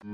Oi,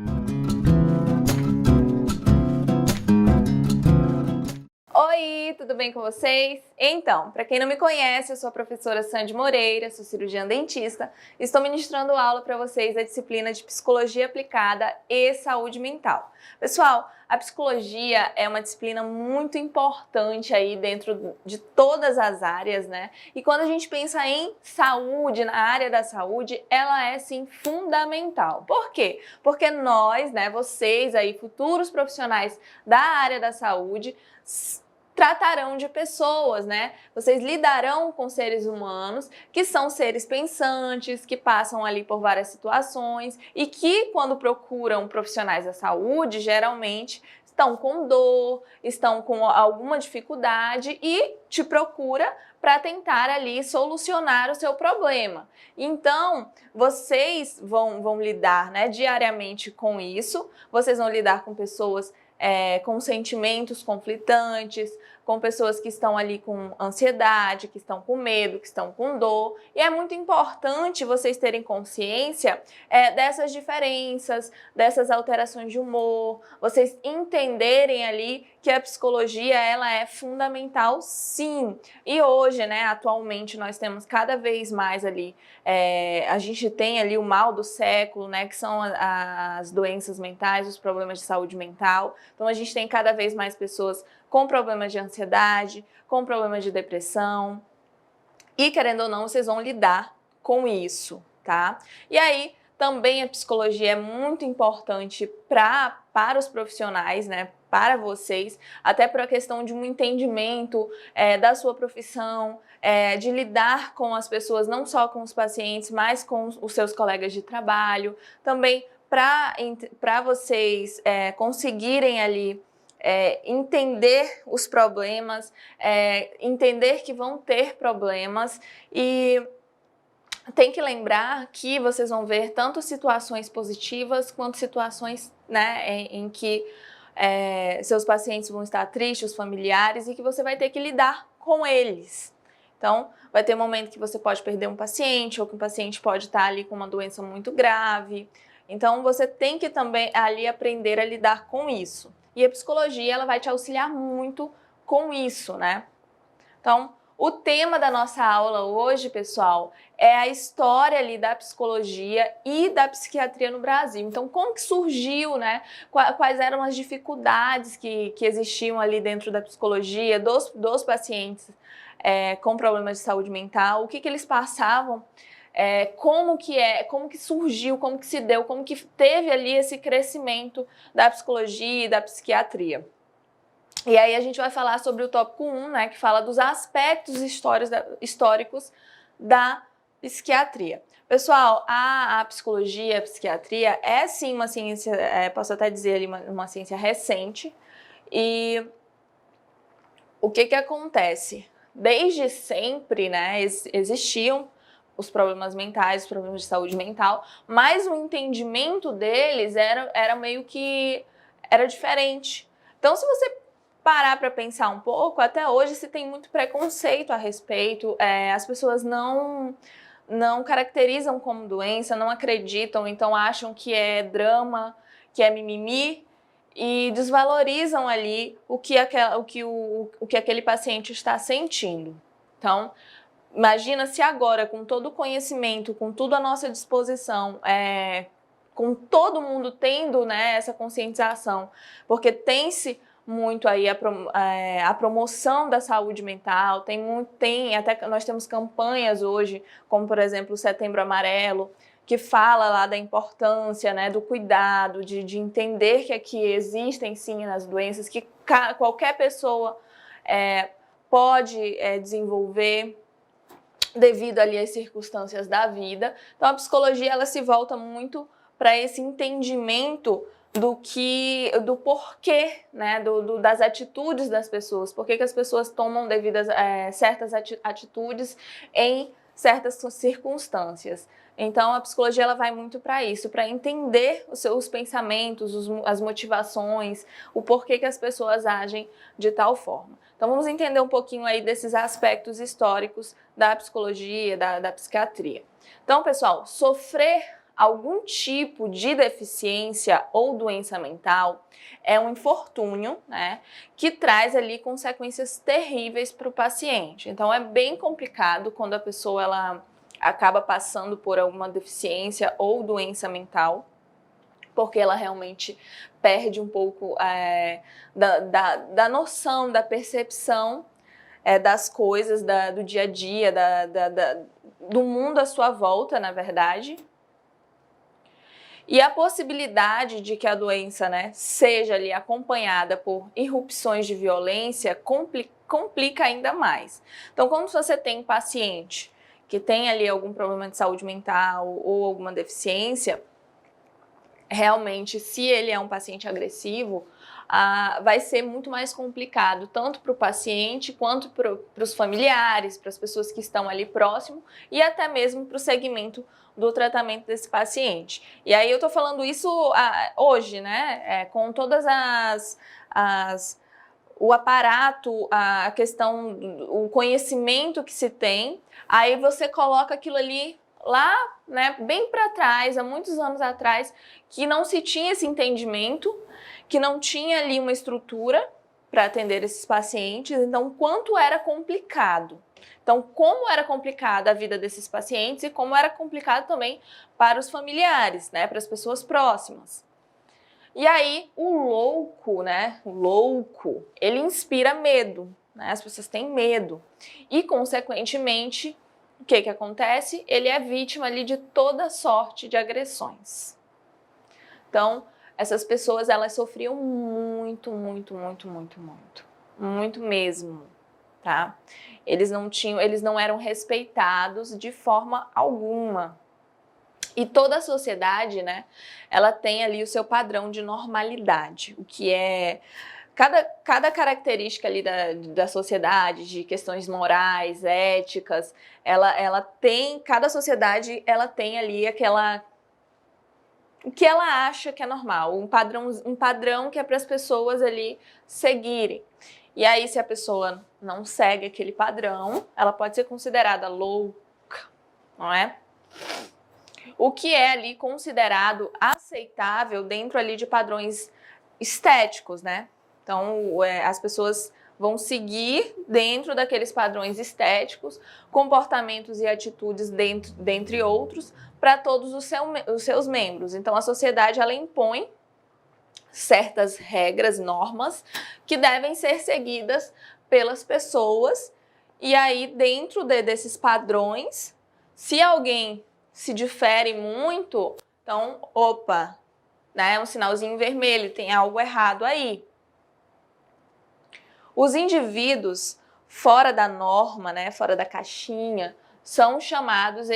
tudo bem com vocês? Então, para quem não me conhece, eu sou a professora Sandy Moreira, sou cirurgiã dentista, estou ministrando aula para vocês da disciplina de Psicologia Aplicada e Saúde Mental. Pessoal, a psicologia é uma disciplina muito importante aí dentro de todas as áreas, né? E quando a gente pensa em saúde, na área da saúde, ela é sim fundamental. Por quê? Porque nós, né, vocês aí, futuros profissionais da área da saúde, tratarão de pessoas, né? Vocês lidarão com seres humanos que são seres pensantes, que passam ali por várias situações e que, quando procuram profissionais da saúde, geralmente estão com dor, estão com alguma dificuldade e te procura para tentar ali solucionar o seu problema. Então, vocês vão lidar, né, diariamente com isso, vocês vão lidar com pessoas com sentimentos conflitantes, com pessoas que estão ali com ansiedade, que estão com medo, que estão com dor. E é muito importante vocês terem consciência dessas diferenças, dessas alterações de humor, vocês entenderem ali que a psicologia ela é fundamental sim. E hoje, né, atualmente, nós temos cada vez mais ali, a gente tem ali o mal do século, né, que são as doenças mentais, os problemas de saúde mental. Então a gente tem cada vez mais pessoas com problemas de ansiedade, com problemas de depressão e, querendo ou não, vocês vão lidar com isso, tá? E aí, também a psicologia é muito importante para os profissionais, né? Para vocês, até por a questão de um entendimento da sua profissão, de lidar com as pessoas, não só com os pacientes, mas com os seus colegas de trabalho, também para vocês conseguirem ali entender os problemas, entender que vão ter problemas e tem que lembrar que vocês vão ver tanto situações positivas quanto situações, né, em que seus pacientes vão estar tristes, os familiares, e que você vai ter que lidar com eles. Então, vai ter um momento que você pode perder um paciente, ou que o paciente pode estar ali com uma doença muito grave. Então, você tem que também ali aprender a lidar com isso. E a psicologia, ela vai te auxiliar muito com isso, né? Então, o tema da nossa aula hoje, pessoal, é a história ali da psicologia e da psiquiatria no Brasil. Então, como que surgiu, né? Quais eram as dificuldades que existiam ali dentro da psicologia, dos pacientes com problemas de saúde mental, o que eles passavam, como que surgiu, como que se deu, como que teve ali esse crescimento da psicologia e da psiquiatria. E aí a gente vai falar sobre o tópico 1, né, que fala dos aspectos históricos da psiquiatria. Pessoal, a psicologia, a psiquiatria é sim uma ciência, posso até dizer ali uma ciência recente. E o que acontece? Desde sempre, né, existiam os problemas mentais, os problemas de saúde mental, mas o entendimento deles era meio que diferente. Então, se você parar para pensar um pouco, até hoje se tem muito preconceito a respeito, as pessoas não caracterizam como doença, não acreditam, então acham que é drama, que é mimimi, e desvalorizam ali o que aquele paciente está sentindo. Então, imagina se agora, com todo o conhecimento, com tudo à nossa disposição, com todo mundo tendo, né, essa conscientização, porque tem-se muito aí a promoção da saúde mental, até nós temos campanhas hoje, como por exemplo o Setembro Amarelo, que fala lá da importância, né, do cuidado, de entender que aqui existem sim as doenças, que qualquer pessoa pode desenvolver devido ali às circunstâncias da vida. Então a psicologia ela se volta muito para esse entendimento do porquê, né, das atitudes das pessoas, por que as pessoas tomam certas atitudes em certas circunstâncias. Então a psicologia ela vai muito para isso, para entender os seus pensamentos, as motivações, o porquê que as pessoas agem de tal forma. Então vamos entender um pouquinho aí desses aspectos históricos da psicologia, da psiquiatria. Então, pessoal, sofrer algum tipo de deficiência ou doença mental é um infortúnio, né, que traz ali consequências terríveis para o paciente. Então é bem complicado quando a pessoa ela acaba passando por alguma deficiência ou doença mental, porque ela realmente perde um pouco da noção, da percepção das coisas, do dia a dia, do mundo à sua volta, na verdade. E a possibilidade de que a doença, né, seja ali acompanhada por irrupções de violência complica ainda mais. Então, quando você tem um paciente que tem ali algum problema de saúde mental ou alguma deficiência, realmente, se ele é um paciente agressivo, vai ser muito mais complicado, tanto para o paciente, quanto para os familiares, para as pessoas que estão ali próximo e até mesmo para o segmento do tratamento desse paciente. E aí eu estou falando isso hoje, né, com todas o aparato, a questão, o conhecimento que se tem, aí você coloca aquilo ali lá, né, bem para trás, há muitos anos atrás, que não se tinha esse entendimento, que não tinha ali uma estrutura para atender esses pacientes, então quanto era complicado. Então, como era complicada a vida desses pacientes e como era complicado também para os familiares, né, para as pessoas próximas. E aí, o louco, né, ele inspira medo, né, as pessoas têm medo e, consequentemente, o que acontece? Ele é vítima ali de toda sorte de agressões. Então, essas pessoas, elas sofriam muito mesmo, tá? Eles não eram respeitados de forma alguma. E toda a sociedade, né, ela tem ali o seu padrão de normalidade, o que é cada característica ali da sociedade, de questões morais, éticas, ela tem, cada sociedade ela tem ali o que ela acha que é normal, um padrão que é para as pessoas ali seguirem. E aí, se a pessoa não segue aquele padrão, ela pode ser considerada louca, não é? O que é ali considerado aceitável dentro ali de padrões estéticos, né? Então, as pessoas vão seguir dentro daqueles padrões estéticos, comportamentos e atitudes dentre outros, para todos os seus membros. Então, a sociedade, ela impõe certas regras, normas, que devem ser seguidas pelas pessoas. E aí, dentro desses padrões, se alguém se difere muito, então, opa, né, um sinalzinho vermelho, tem algo errado aí. Os indivíduos fora da norma, né, fora da caixinha, são chamados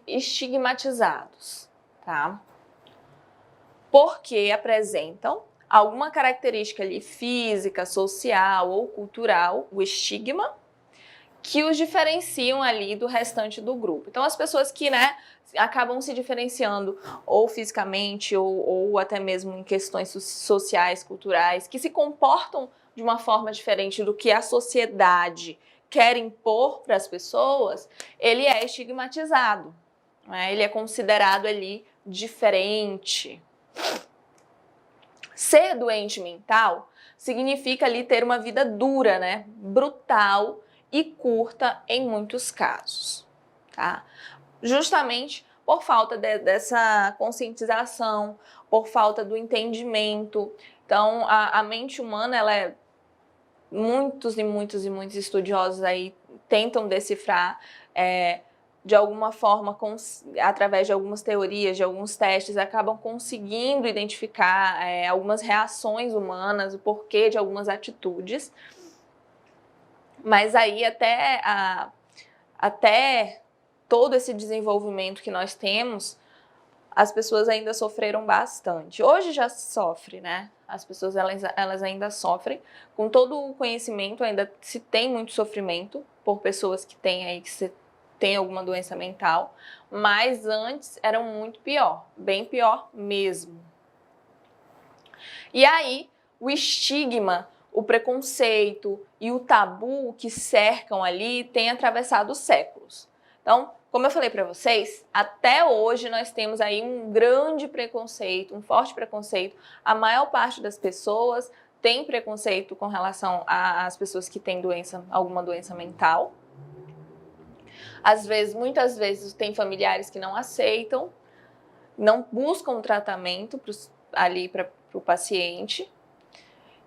estigmatizados, tá? Porque apresentam alguma característica ali física, social ou cultural, o estigma, que os diferenciam ali do restante do grupo. Então, as pessoas que, né, acabam se diferenciando ou fisicamente ou até mesmo em questões sociais, culturais, que se comportam de uma forma diferente do que a sociedade quer impor para as pessoas, ele é estigmatizado, né? Ele é considerado ali diferente. Ser doente mental significa ali ter uma vida dura, né? Brutal e curta em muitos casos, tá? Justamente por falta dessa conscientização, por falta do entendimento. Então, a mente humana, ela é muitos estudiosos aí tentam decifrar de alguma forma, através de algumas teorias, de alguns testes, acabam conseguindo identificar algumas reações humanas, o porquê de algumas atitudes. Mas aí até todo esse desenvolvimento que nós temos, as pessoas ainda sofreram bastante. Hoje já sofre, né? As pessoas elas ainda sofrem. Com todo o conhecimento, ainda se tem muito sofrimento por pessoas que têm alguma doença mental, mas antes era muito pior, bem pior mesmo. E aí, o estigma, o preconceito e o tabu que cercam ali têm atravessado séculos. Então, Como eu falei para vocês, até hoje nós temos aí um grande preconceito, um forte preconceito. A maior parte das pessoas tem preconceito com relação às pessoas que têm alguma doença mental. Às vezes, muitas vezes, tem familiares que não aceitam, não buscam tratamento ali para o paciente,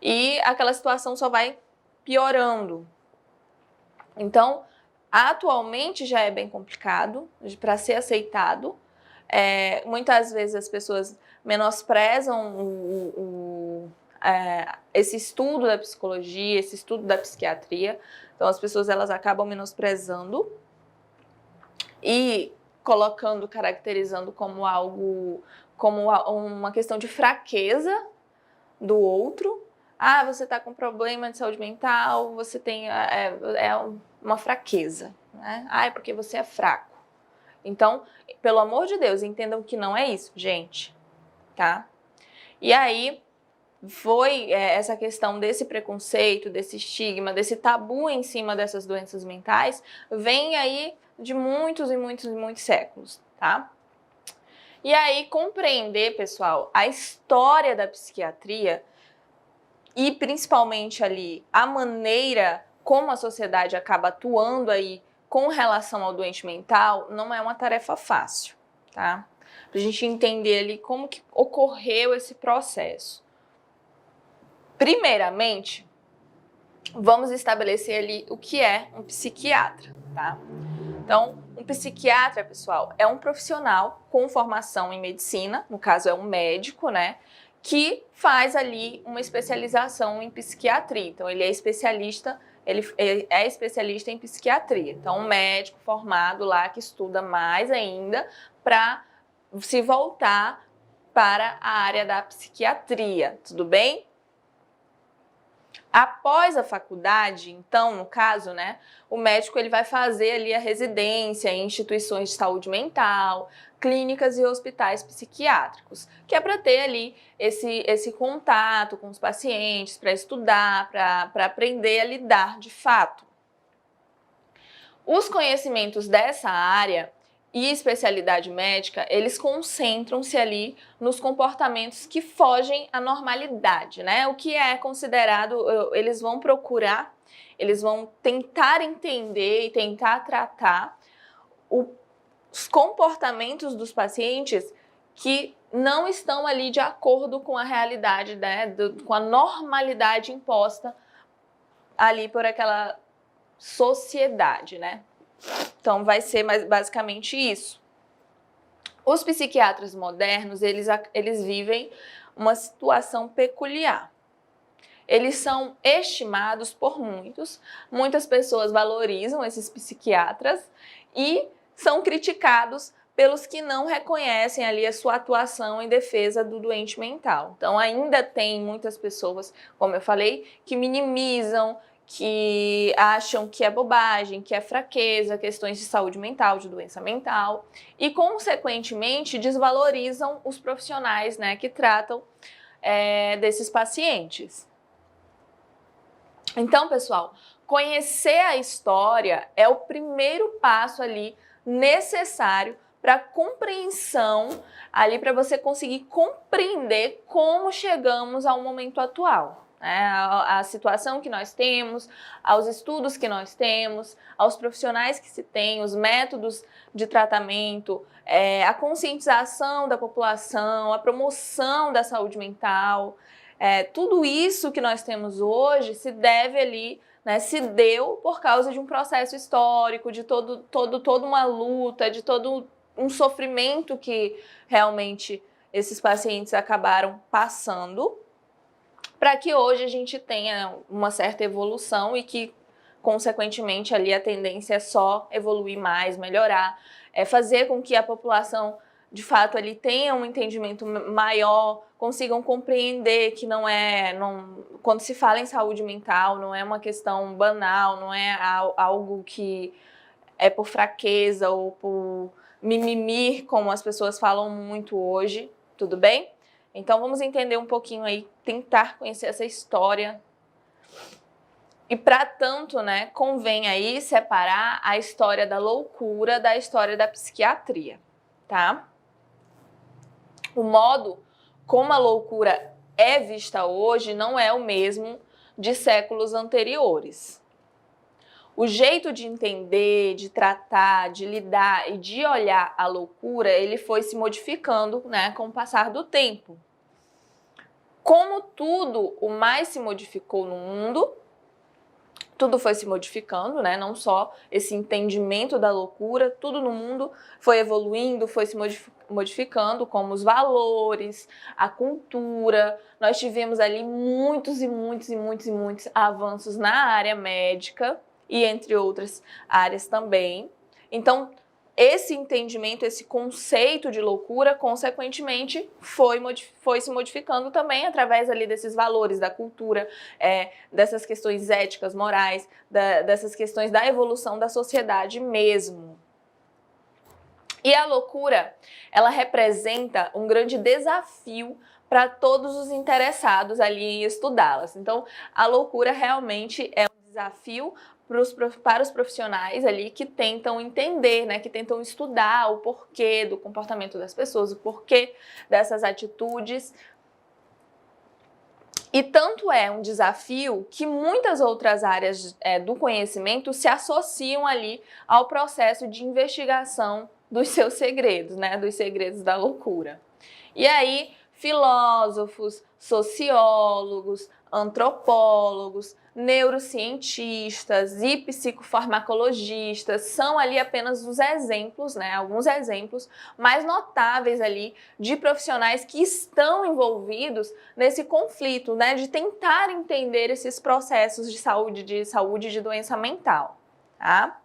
e aquela situação só vai piorando. Então, atualmente já é bem complicado para ser aceitado. Muitas vezes as pessoas menosprezam esse estudo da psicologia, esse estudo da psiquiatria. Então as pessoas elas acabam menosprezando e caracterizando como algo, como uma questão de fraqueza do outro. Ah, você está com problema de saúde mental, você tem uma fraqueza, né? Ah, é porque você é fraco. Então, pelo amor de Deus, entendam que não é isso, gente, tá? E aí, foi essa questão desse preconceito, desse estigma, desse tabu em cima dessas doenças mentais, vem aí de muitos e muitos e muitos séculos, tá? E aí, compreender, pessoal, a história da psiquiatria e principalmente ali a maneira como a sociedade acaba atuando aí com relação ao doente mental, não é uma tarefa fácil, tá? Pra gente entender ali como que ocorreu esse processo. Primeiramente, vamos estabelecer ali o que é um psiquiatra, tá? Então, um psiquiatra, pessoal, é um profissional com formação em medicina, no caso é um médico, né? Que faz ali uma especialização em psiquiatria. Então, ele é especialista em psiquiatria. Então, um médico formado lá que estuda mais ainda para se voltar para a área da psiquiatria, tudo bem? Após a faculdade, então, no caso, né, o médico ele vai fazer ali a residência em instituições de saúde mental, clínicas e hospitais psiquiátricos, que é para ter ali esse contato com os pacientes, para estudar, para aprender a lidar de fato. Os conhecimentos dessa área e especialidade médica, eles concentram-se ali nos comportamentos que fogem à normalidade, né? O que é considerado, eles vão procurar, eles vão tentar entender e tentar tratar os comportamentos dos pacientes que não estão ali de acordo com a realidade, né? Com a normalidade imposta ali por aquela sociedade, né? Então, vai ser basicamente isso. Os psiquiatras modernos, eles vivem uma situação peculiar. Eles são estimados por muitas pessoas valorizam esses psiquiatras e são criticados pelos que não reconhecem ali a sua atuação em defesa do doente mental. Então, ainda tem muitas pessoas, como eu falei, que minimizam, que acham que é bobagem, que é fraqueza, questões de saúde mental, de doença mental, e, consequentemente, desvalorizam os profissionais, né, que tratam desses pacientes. Então, pessoal, conhecer a história é o primeiro passo ali necessário para a compreensão, ali para você conseguir compreender como chegamos ao momento atual. A situação que nós temos, aos estudos que nós temos, aos profissionais que se tem, os métodos de tratamento, a conscientização da população, a promoção da saúde mental, tudo isso que nós temos hoje se deve ali, né, se deu por causa de um processo histórico, de toda uma luta, de todo um sofrimento que realmente esses pacientes acabaram passando, para que hoje a gente tenha uma certa evolução e que, consequentemente, ali a tendência é só evoluir mais, melhorar, fazer com que a população, de fato, ali tenha um entendimento maior, consigam compreender que quando se fala em saúde mental, não é uma questão banal, não é algo que é por fraqueza ou por mimimi, como as pessoas falam muito hoje, tudo bem? Então, vamos entender um pouquinho aí, tentar conhecer essa história E para tanto, né, convém aí separar a história da loucura da história da psiquiatria, tá? O modo como a loucura é vista hoje não é o mesmo de séculos anteriores. O jeito de entender, de tratar, de lidar e de olhar a loucura, ele foi se modificando, né, com o passar do tempo. Como tudo o mais se modificou no mundo, tudo foi se modificando, né? Não só esse entendimento da loucura, tudo no mundo foi evoluindo, foi se modificando, como os valores, a cultura. Nós tivemos ali muitos avanços na área médica e entre outras áreas também. Então, esse entendimento, esse conceito de loucura, consequentemente, foi se modificando também através ali desses valores da cultura, dessas questões éticas, morais, dessas questões da evolução da sociedade mesmo. E a loucura, ela representa um grande desafio para todos os interessados ali em estudá-las. Então, a loucura realmente é um desafio para os profissionais ali que tentam entender, né, que tentam estudar o porquê do comportamento das pessoas, o porquê dessas atitudes. E tanto é um desafio que muitas outras áreas do conhecimento se associam ali ao processo de investigação dos seus segredos, né, dos segredos da loucura. E aí, filósofos, sociólogos, antropólogos, neurocientistas e psicofarmacologistas são ali apenas os exemplos, né, alguns exemplos mais notáveis ali de profissionais que estão envolvidos nesse conflito, né, de tentar entender esses processos de saúde e de doença mental, tá?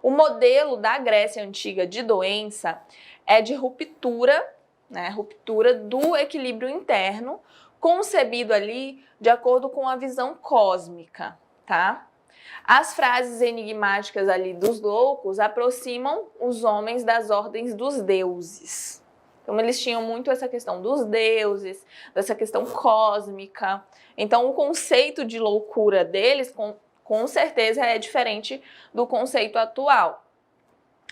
O modelo da Grécia Antiga de doença é de ruptura, né, ruptura do equilíbrio interno, concebido ali de acordo com a visão cósmica, tá? As frases enigmáticas ali dos loucos aproximam os homens das ordens dos deuses. Então, eles tinham muito essa questão dos deuses, dessa questão cósmica. Então, o conceito de loucura deles, com certeza, é diferente do conceito atual.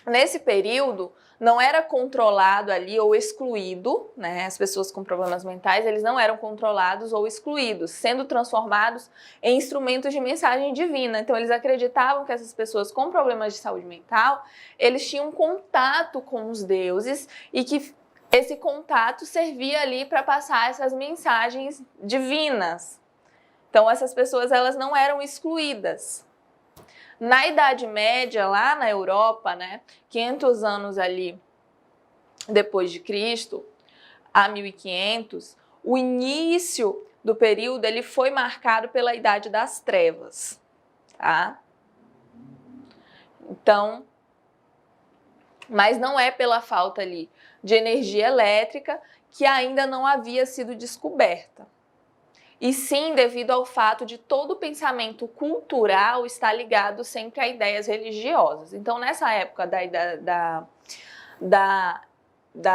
Nesse período, não era controlado ali ou excluído, né? As pessoas com problemas mentais, eles não eram controlados ou excluídos, sendo transformados em instrumentos de mensagem divina. Então, eles acreditavam que essas pessoas com problemas de saúde mental, eles tinham contato com os deuses e que esse contato servia ali para passar essas mensagens divinas. Então, essas pessoas, elas não eram excluídas. Na Idade Média, lá na Europa, né, 500 anos ali depois de Cristo, a 1500, o início do período ele foi marcado pela Idade das Trevas, tá? Então, mas não é pela falta ali de energia elétrica que ainda não havia sido descoberta. E sim devido ao fato de todo o pensamento cultural estar ligado sempre a ideias religiosas. Então, nessa época da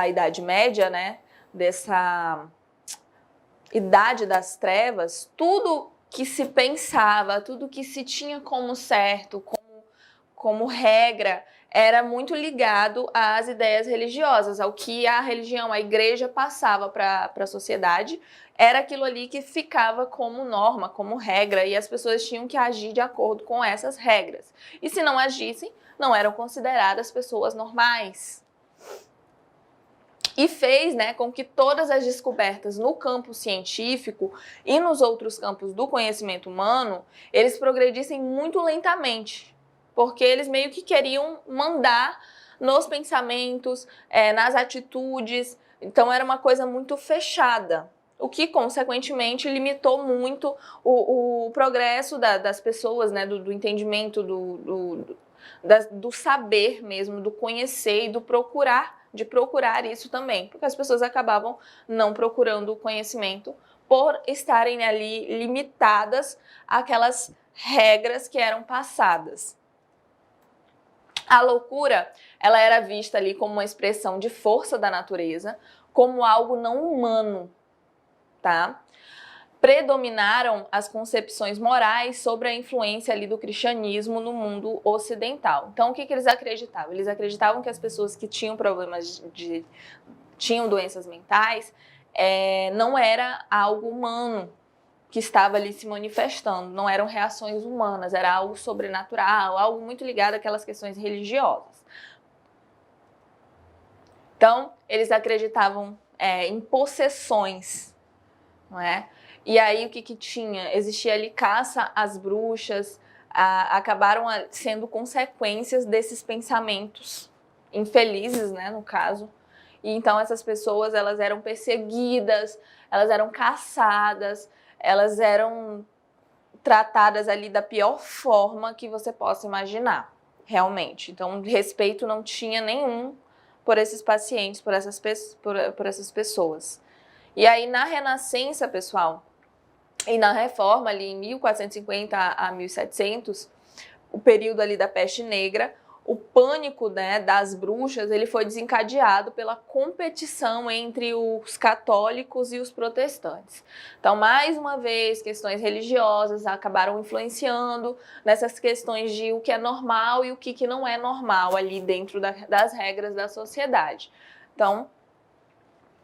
Idade Média, né, dessa Idade das Trevas, tudo que se pensava, tudo que se tinha como certo, como regra, era muito ligado às ideias religiosas, ao que a religião, a igreja passava para a sociedade, era aquilo ali que ficava como norma, como regra, e as pessoas tinham que agir de acordo com essas regras. E se não agissem, não eram consideradas pessoas normais. E fez, né, com que todas as descobertas no campo científico e nos outros campos do conhecimento humano, eles progredissem muito lentamente, porque eles meio que queriam mandar nos pensamentos, nas atitudes, então era uma coisa muito fechada, o que consequentemente limitou muito o progresso das pessoas, né, do entendimento, do saber mesmo, do conhecer e do procurar, de procurar isso também, porque as pessoas acabavam não procurando o conhecimento por estarem ali limitadas àquelas regras que eram passadas. A loucura, ela era vista ali como uma expressão de força da natureza, como algo não humano, tá? predominaram as concepções morais sobre a influência ali do cristianismo no mundo ocidental. Então, o que eles acreditavam? Eles acreditavam que as pessoas que tinham problemas tinham doenças mentais, não era algo humano que estava ali se manifestando, não eram reações humanas, era algo sobrenatural, algo muito ligado àquelas questões religiosas. Então, eles acreditavam em possessões, não é? E aí, o que tinha? Existia ali caça às bruxas, acabaram sendo consequências desses pensamentos infelizes, né, no caso. E então, essas pessoas, elas eram perseguidas, elas eram caçadas, elas eram tratadas ali da pior forma que você possa imaginar, realmente. Então, respeito não tinha nenhum por esses pacientes, por essas pessoas. E aí, na Renascença, pessoal, e na Reforma, ali em 1450 a 1700, o período ali da peste negra, o pânico, né, das bruxas, ele foi desencadeado pela competição entre os católicos e os protestantes. Então, mais uma vez, questões religiosas acabaram influenciando nessas questões de o que é normal e o que não é normal ali dentro das regras da sociedade. Então,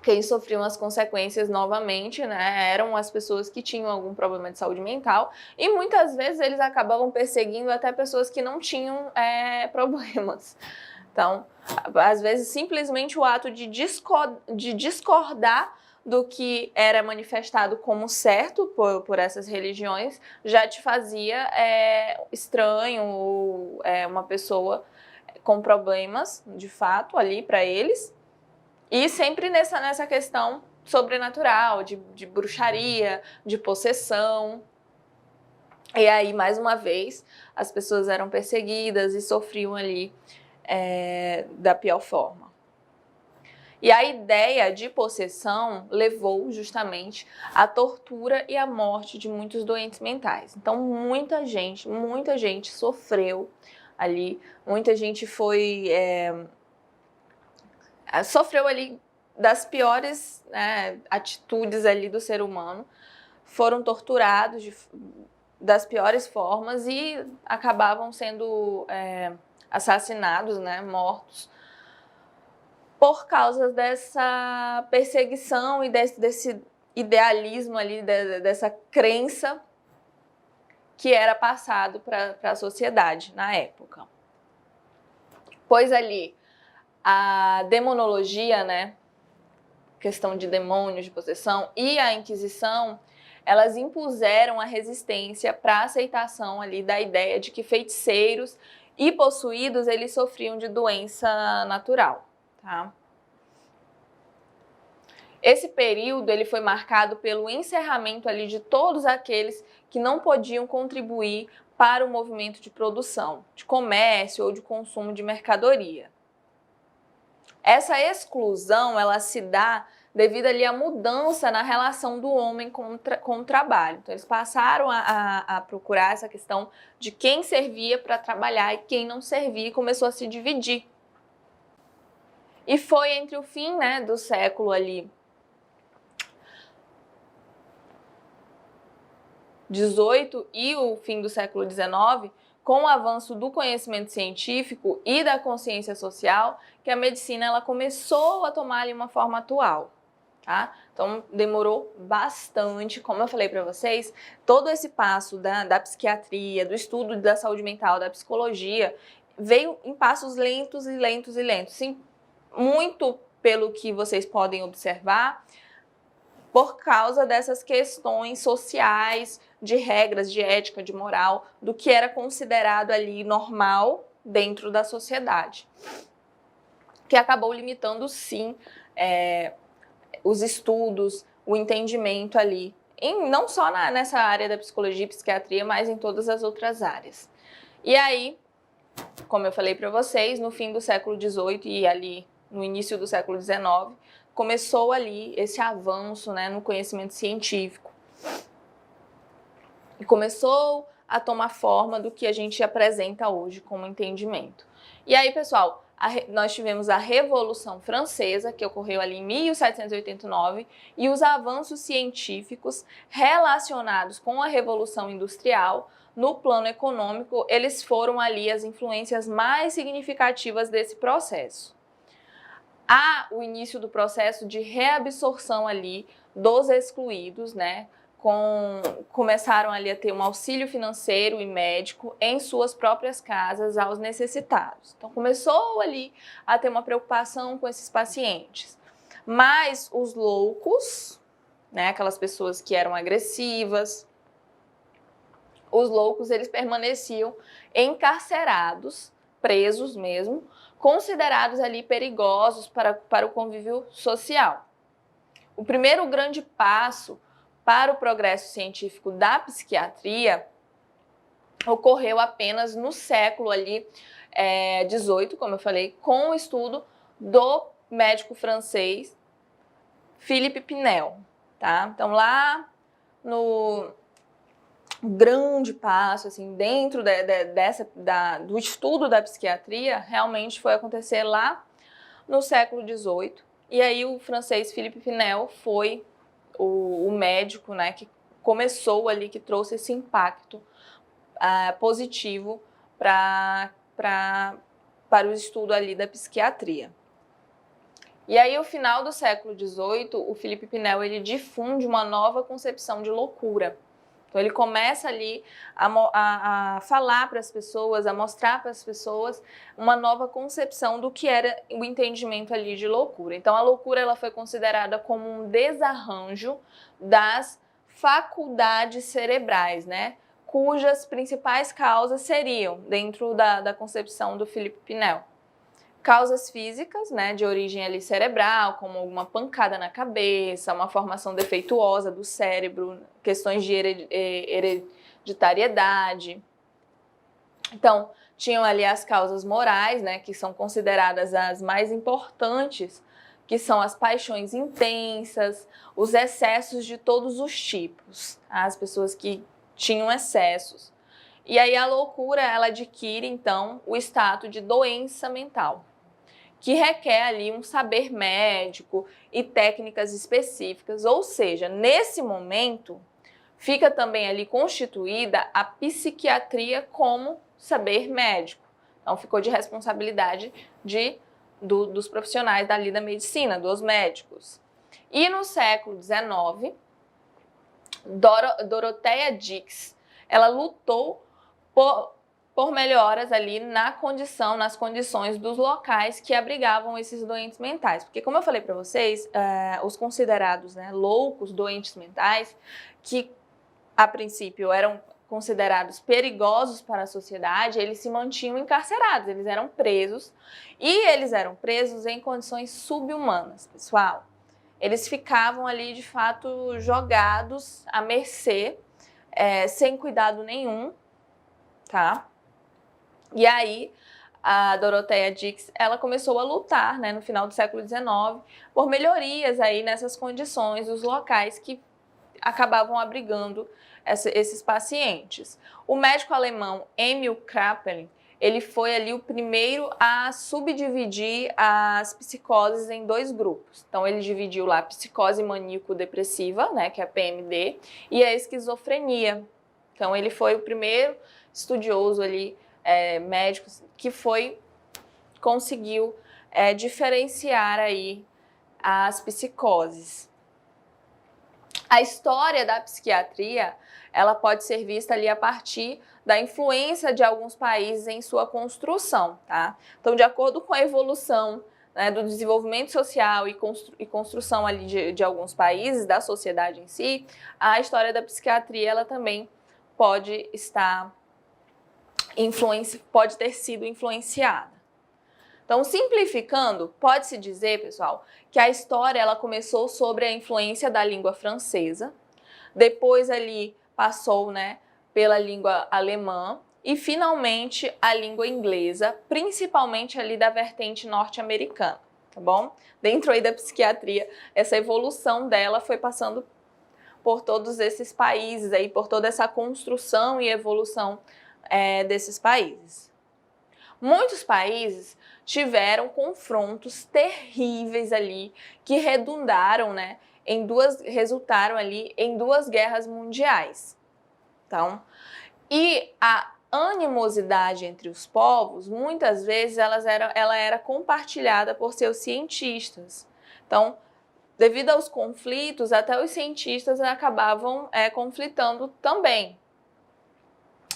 quem sofriam as consequências novamente, né, eram as pessoas que tinham algum problema de saúde mental, e muitas vezes eles acabavam perseguindo até pessoas que não tinham problemas. Então, às vezes, simplesmente o ato de discordar do que era manifestado como certo por essas religiões já te fazia estranho, uma pessoa com problemas, de fato, ali para eles. E sempre nessa questão sobrenatural, de bruxaria, de possessão. E aí, mais uma vez, as pessoas eram perseguidas e sofriam ali da pior forma. E a ideia de possessão levou justamente à tortura e à morte de muitos doentes mentais. Então, muita gente sofreu ali, muita gente sofreu ali das piores, né, atitudes ali do ser humano, foram torturados das piores formas e acabavam sendo assassinados, né, mortos, por causa dessa perseguição e desse idealismo ali, dessa crença que era passado para a sociedade na época. Pois ali, a demonologia, né, questão de demônios, de possessão, e a Inquisição, elas impuseram a resistência para a aceitação ali da ideia de que feiticeiros e possuídos, eles sofriam de doença natural, tá? Esse período, ele foi marcado pelo encerramento ali de todos aqueles que não podiam contribuir para o movimento de produção, de comércio ou de consumo de mercadoria. Essa exclusão, ela se dá devido ali à mudança na relação do homem com o trabalho. Então, eles passaram a procurar essa questão de quem servia para trabalhar e quem não servia, e começou a se dividir. E foi entre o fim, né, do século ali 18 e o fim do século 19, com o avanço do conhecimento científico e da consciência social, que a medicina ela começou a tomar ali uma forma atual, tá? Então, demorou bastante, como eu falei para vocês, todo esse passo da psiquiatria, do estudo da saúde mental, da psicologia, veio em passos lentos e lentos e lentos. Sim, muito pelo que vocês podem observar, por causa dessas questões sociais, de regras, de ética, de moral, do que era considerado ali normal dentro da sociedade, que acabou limitando, sim, os estudos, o entendimento ali, não só nessa área da psicologia e psiquiatria, mas em todas as outras áreas. E aí, como eu falei para vocês, no fim do século XVIII e ali no início do século XIX, começou ali esse avanço, né, no conhecimento científico. E começou a tomar forma do que a gente apresenta hoje como entendimento. E aí, pessoal, nós tivemos a Revolução Francesa, que ocorreu ali em 1789, e os avanços científicos relacionados com a Revolução Industrial, no plano econômico, eles foram ali as influências mais significativas desse processo. Há o início do processo de reabsorção ali dos excluídos, né? Começaram ali a ter um auxílio financeiro e médico em suas próprias casas aos necessitados. Então começou ali a ter uma preocupação com esses pacientes. Mas os loucos, né, aquelas pessoas que eram agressivas, os loucos, eles permaneciam encarcerados, presos mesmo, considerados ali perigosos para o convívio social. O primeiro grande passo para o progresso científico da psiquiatria ocorreu apenas no século ali, 18, como eu falei, com o estudo do médico francês Philippe Pinel, tá? Então lá no grande passo, assim, dentro do estudo da psiquiatria, realmente foi acontecer lá no século XVIII, e aí o francês Philippe Pinel foi o médico, né, que começou ali, que trouxe esse impacto positivo para o estudo ali da psiquiatria. E aí, no final do século XVIII, o Philippe Pinel, ele difunde uma nova concepção de loucura. Então, ele começa ali a falar para as pessoas, a mostrar para as pessoas uma nova concepção do que era o entendimento ali de loucura. Então, a loucura ela foi considerada como um desarranjo das faculdades cerebrais, né? Cujas principais causas seriam, dentro da concepção do Philippe Pinel, causas físicas, né, de origem ali cerebral, como uma pancada na cabeça, uma formação defeituosa do cérebro, questões de hereditariedade. Então, tinham ali as causas morais, né, que são consideradas as mais importantes, que são as paixões intensas, os excessos de todos os tipos, as pessoas que tinham excessos. E aí a loucura, ela adquire, então, o status de doença mental, que requer ali um saber médico e técnicas específicas, ou seja, nesse momento, fica também ali constituída a psiquiatria como saber médico. Então, ficou de responsabilidade dos profissionais dali da medicina, dos médicos. E no século XIX, Dorothea Dix, ela lutou por melhoras ali nas condições dos locais que abrigavam esses doentes mentais. Porque, como eu falei para vocês, os considerados, né, loucos, doentes mentais, que a princípio eram considerados perigosos para a sociedade, eles se mantinham encarcerados, eles eram presos, e eles eram presos em condições subhumanas, pessoal. Eles ficavam ali, de fato, jogados à mercê, sem cuidado nenhum, tá? E aí, a Dorothea Dix, ela começou a lutar, né, no final do século XIX, por melhorias aí nessas condições, dos locais que acabavam abrigando esses pacientes. O médico alemão Emil Kraepelin, ele foi ali o primeiro a subdividir as psicoses em dois grupos. Então, ele dividiu lá a psicose maníaco-depressiva, né, que é a PMD, e a esquizofrenia. Então, ele foi o primeiro estudioso ali, médico, que conseguiu diferenciar aí as psicoses. A história da psiquiatria, ela pode ser vista ali a partir da influência de alguns países em sua construção, tá? Então, de acordo com a evolução, né, do desenvolvimento social e construção ali de alguns países, da sociedade em si, a história da psiquiatria, ela também pode ter sido influenciada. Então, simplificando, pode-se dizer, pessoal, que a história ela começou sobre a influência da língua francesa, depois ali passou, né, pela língua alemã e finalmente a língua inglesa, principalmente ali da vertente norte-americana, tá bom? Dentro aí da psiquiatria, essa evolução dela foi passando por todos esses países aí, por toda essa construção e evolução desses países. Muitos países tiveram confrontos terríveis ali que resultaram ali em duas guerras mundiais. Então, e a animosidade entre os povos, muitas vezes ela era compartilhada por seus cientistas. Então, devido aos conflitos, até os cientistas acabavam conflitando também.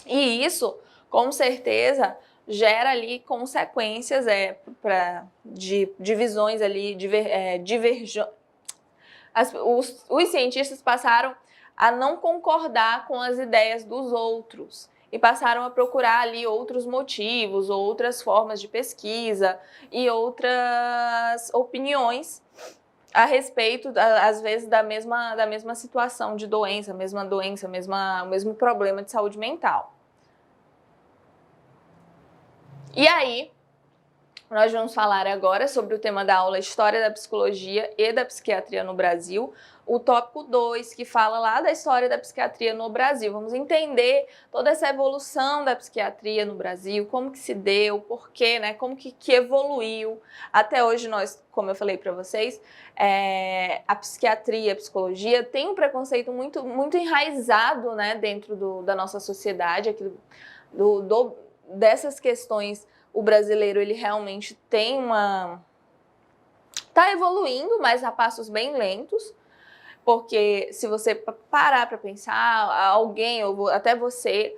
E isso, com certeza, gera ali consequências de divisões ali, os cientistas passaram a não concordar com as ideias dos outros e passaram a procurar ali outros motivos, outras formas de pesquisa e outras opiniões a respeito, às vezes, da mesma situação de doença, o mesmo problema de saúde mental. E aí, nós vamos falar agora sobre o tema da aula História da Psicologia e da Psiquiatria no Brasil, o tópico 2, que fala lá da história da psiquiatria no Brasil. Vamos entender toda essa evolução da psiquiatria no Brasil, como que se deu, porquê, né, como que evoluiu. Até hoje nós, como eu falei para vocês, a psiquiatria, a psicologia tem um preconceito muito enraizado, né, dentro da nossa sociedade, aqui dessas questões. O brasileiro, ele realmente tá evoluindo, mas a passos bem lentos, porque se você parar para pensar, alguém, ou até você,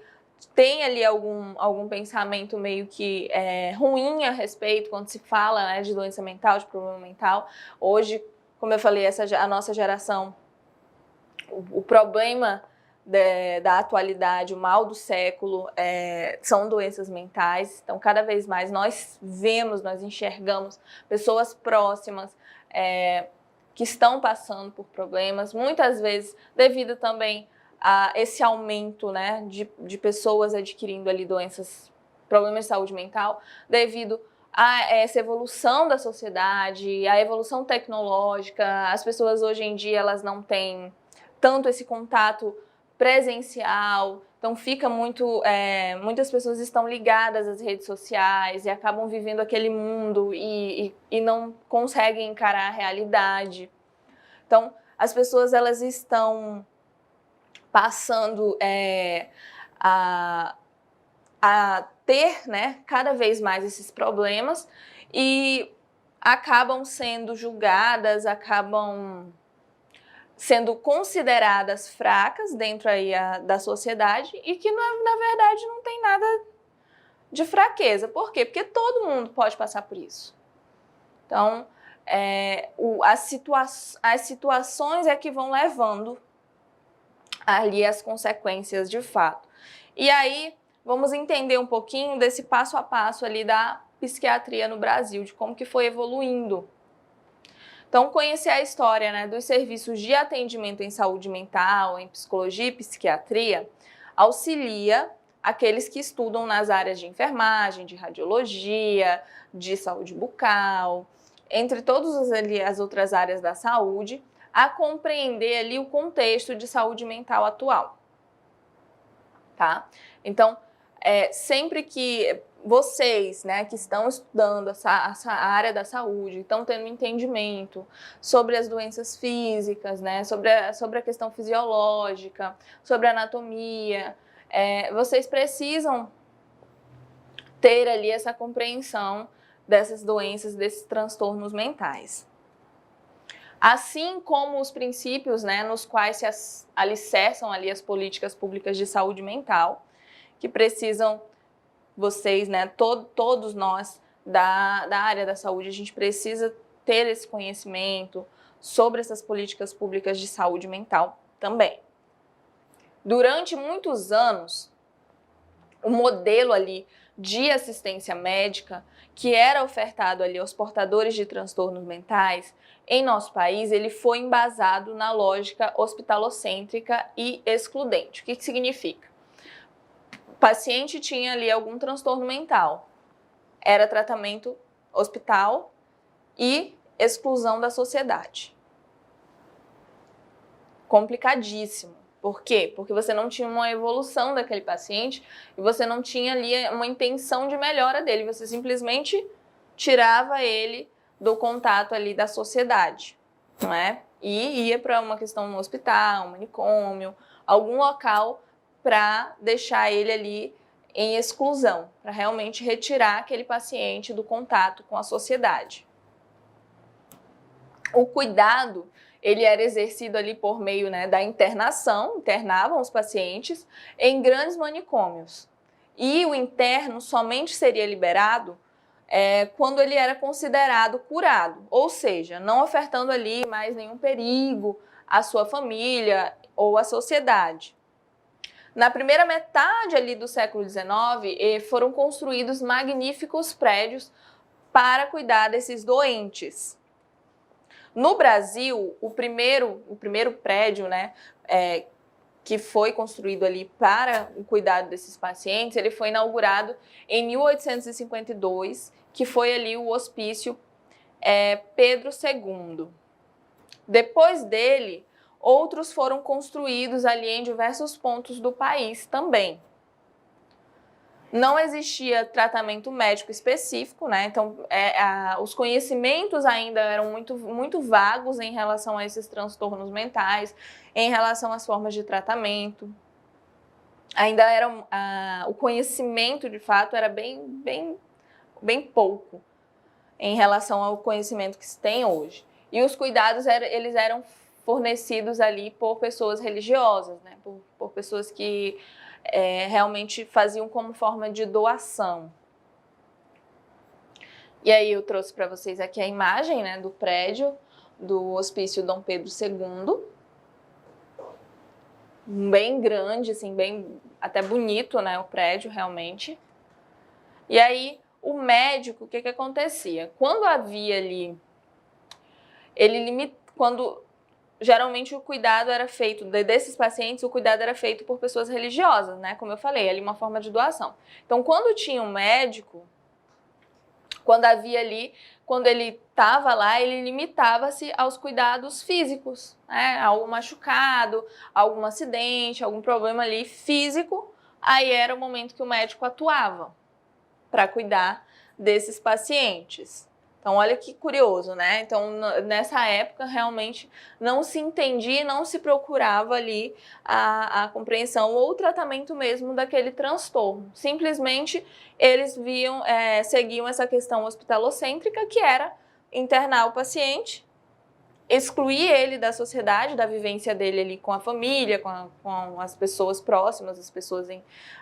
tem ali algum pensamento meio que ruim a respeito quando se fala, né, de doença mental, de problema mental. Hoje, como eu falei, a nossa geração, o problema da atualidade, o mal do século, são doenças mentais. Então, cada vez mais nós enxergamos pessoas próximas que estão passando por problemas, muitas vezes devido também a esse aumento, né, de pessoas adquirindo ali problemas de saúde mental, devido a essa evolução da sociedade, a evolução tecnológica. As pessoas hoje em dia, elas não têm tanto esse contato presencial, então fica muitas pessoas estão ligadas às redes sociais e acabam vivendo aquele mundo e não conseguem encarar a realidade. Então, as pessoas, elas estão passando a ter, né, cada vez mais esses problemas e acabam sendo julgadas, acabam sendo consideradas fracas dentro aí da sociedade e que, na verdade, não tem nada de fraqueza. Por quê? Porque todo mundo pode passar por isso. Então, as situações é que vão levando ali as consequências de fato. E aí, vamos entender um pouquinho desse passo a passo ali da psiquiatria no Brasil, de como que foi evoluindo. Então, conhecer a história, né, dos serviços de atendimento em saúde mental, em psicologia e psiquiatria, auxilia aqueles que estudam nas áreas de enfermagem, de radiologia, de saúde bucal, entre todas as outras áreas da saúde, a compreender ali o contexto de saúde mental atual. Tá? Então, sempre que vocês, né, que estão estudando essa área da saúde, estão tendo entendimento sobre as doenças físicas, né, sobre a questão fisiológica, sobre a anatomia, vocês precisam ter ali essa compreensão dessas doenças, desses transtornos mentais. Assim como os princípios, né, nos quais se alicerçam ali as políticas públicas de saúde mental, que precisam vocês, né, todos nós da área da saúde, a gente precisa ter esse conhecimento sobre essas políticas públicas de saúde mental também. Durante muitos anos, o modelo ali de assistência médica que era ofertado ali aos portadores de transtornos mentais em nosso país, ele foi embasado na lógica hospitalocêntrica e excludente. O que significa? O paciente tinha ali algum transtorno mental, era tratamento hospital e exclusão da sociedade. Complicadíssimo, Por quê? Porque você não tinha uma evolução daquele paciente e você não tinha ali uma intenção de melhora dele, você simplesmente tirava ele do contato ali da sociedade, não é? E ia para uma questão no hospital, um manicômio, algum local para deixar ele ali em exclusão, para realmente retirar aquele paciente do contato com a sociedade. O cuidado, ele era exercido ali por meio, né, da internação, internavam os pacientes em grandes manicômios. E o interno somente seria liberado quando ele era considerado curado, ou seja, não ofertando ali mais nenhum perigo à sua família ou à sociedade. Na primeira metade ali do século XIX, foram construídos magníficos prédios para cuidar desses doentes. No Brasil, o primeiro prédio, né, que foi construído ali para o cuidado desses pacientes, ele foi inaugurado em 1852, que foi ali o Hospício Pedro II. Depois dele, outros foram construídos ali em diversos pontos do país também. Não existia tratamento médico específico, né? Então, os conhecimentos ainda eram muito vagos em relação a esses transtornos mentais, em relação às formas de tratamento. Ainda o conhecimento, de fato, era bem pouco em relação ao conhecimento que se tem hoje. E os cuidados, eles eram fornecidos ali por pessoas religiosas, né? Por pessoas que realmente faziam como forma de doação. E aí eu trouxe para vocês aqui a imagem, né, do prédio do Hospício Dom Pedro II. Bem grande, assim, bem até bonito, né, o prédio realmente. E aí o médico, o que acontecia? Quando havia ali, geralmente o cuidado era feito, desses pacientes, o cuidado era feito por pessoas religiosas, né? Como eu falei, ali uma forma de doação. Então, quando tinha um médico, quando ele estava lá, ele limitava-se aos cuidados físicos, né? Algum machucado, algum acidente, algum problema ali físico, aí era o momento que o médico atuava para cuidar desses pacientes. Então, olha que curioso, né? Então, nessa época, realmente não se entendia, não se procurava ali a compreensão ou o tratamento mesmo daquele transtorno. Simplesmente, eles seguiam essa questão hospitalocêntrica, que era internar o paciente, excluir ele da sociedade, da vivência dele ali com a família, com as pessoas próximas, as pessoas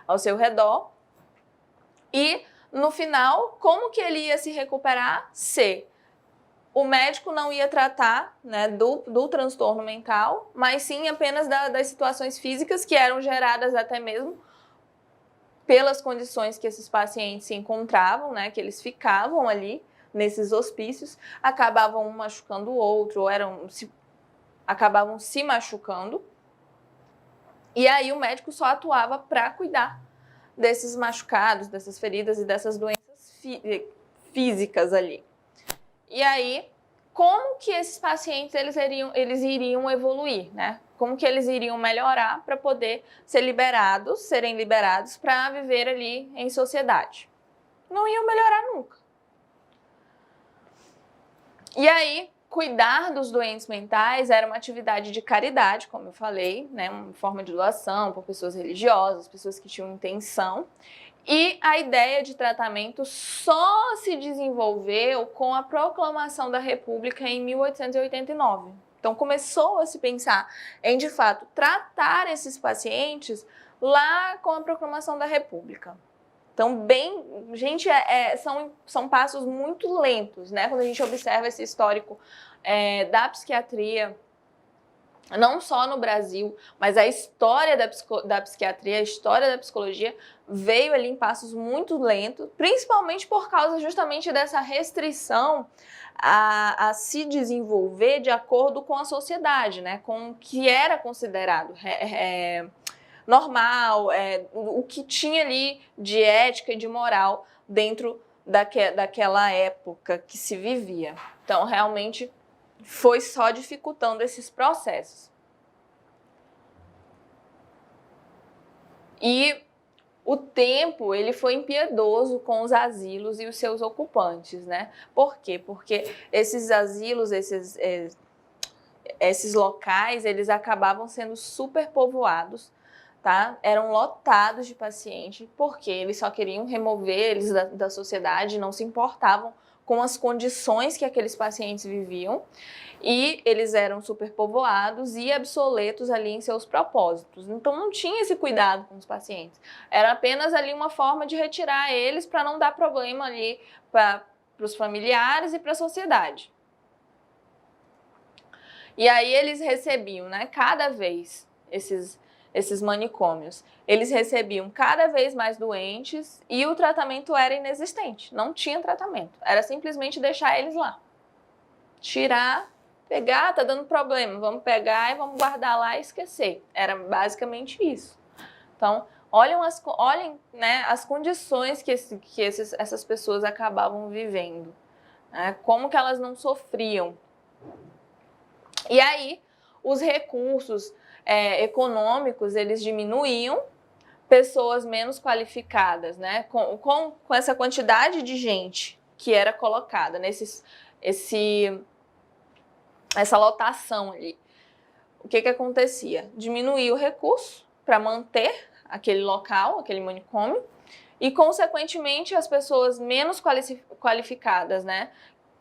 ao seu redor. E no final, como que ele ia se recuperar? Se o médico não ia tratar, né, do transtorno mental, mas sim apenas das situações físicas que eram geradas até mesmo pelas condições que esses pacientes se encontravam, né, que eles ficavam ali nesses hospícios, acabavam um machucando o outro, ou acabavam se machucando. E aí o médico só atuava para cuidar desses machucados, dessas feridas e dessas doenças físicas ali. E aí, como que esses pacientes eles iriam evoluir, né? Como que eles iriam melhorar para poder serem liberados para viver ali em sociedade? Não iam melhorar nunca. E aí, cuidar dos doentes mentais era uma atividade de caridade, como eu falei, né? Uma forma de doação por pessoas religiosas, pessoas que tinham intenção. E a ideia de tratamento só se desenvolveu com a proclamação da República em 1889. Então, começou a se pensar em, de fato, tratar esses pacientes lá com a proclamação da República. Então, gente, são passos muito lentos, né? Quando a gente observa esse histórico da psiquiatria, não só no Brasil, mas a história da psiquiatria, a história da psicologia veio ali em passos muito lentos, principalmente por causa justamente dessa restrição a se desenvolver de acordo com a sociedade, né? Com o que era considerado normal, o que tinha ali de ética e de moral dentro daquela época que se vivia. Então, realmente, foi só dificultando esses processos. E o tempo, ele foi impiedoso com os asilos e os seus ocupantes, né? Por quê? Porque esses asilos, esses locais, eles acabavam sendo superpovoados, tá? Eram lotados de paciente, porque eles só queriam remover eles da sociedade, não se importavam com as condições que aqueles pacientes viviam, e eles eram superpovoados e obsoletos ali em seus propósitos. Então não tinha esse cuidado com os pacientes. Era apenas ali uma forma de retirar eles para não dar problema ali para os familiares e para a sociedade. E aí eles recebiam, né, cada vez, esses manicômios, eles recebiam cada vez mais doentes e o tratamento era inexistente, não tinha tratamento. Era simplesmente deixar eles lá. Tirar, pegar, tá dando problema, vamos pegar e vamos guardar lá e esquecer. Era basicamente isso. Então, olhem, né, as condições que essas pessoas acabavam vivendo, né, como que elas não sofriam. E aí, os recursos econômicos, eles diminuíam, pessoas menos qualificadas, né? Com essa quantidade de gente que era colocada essa lotação ali. O que acontecia? Diminuía o recurso para manter aquele local, aquele manicômio, e, consequentemente, as pessoas menos qualificadas, né,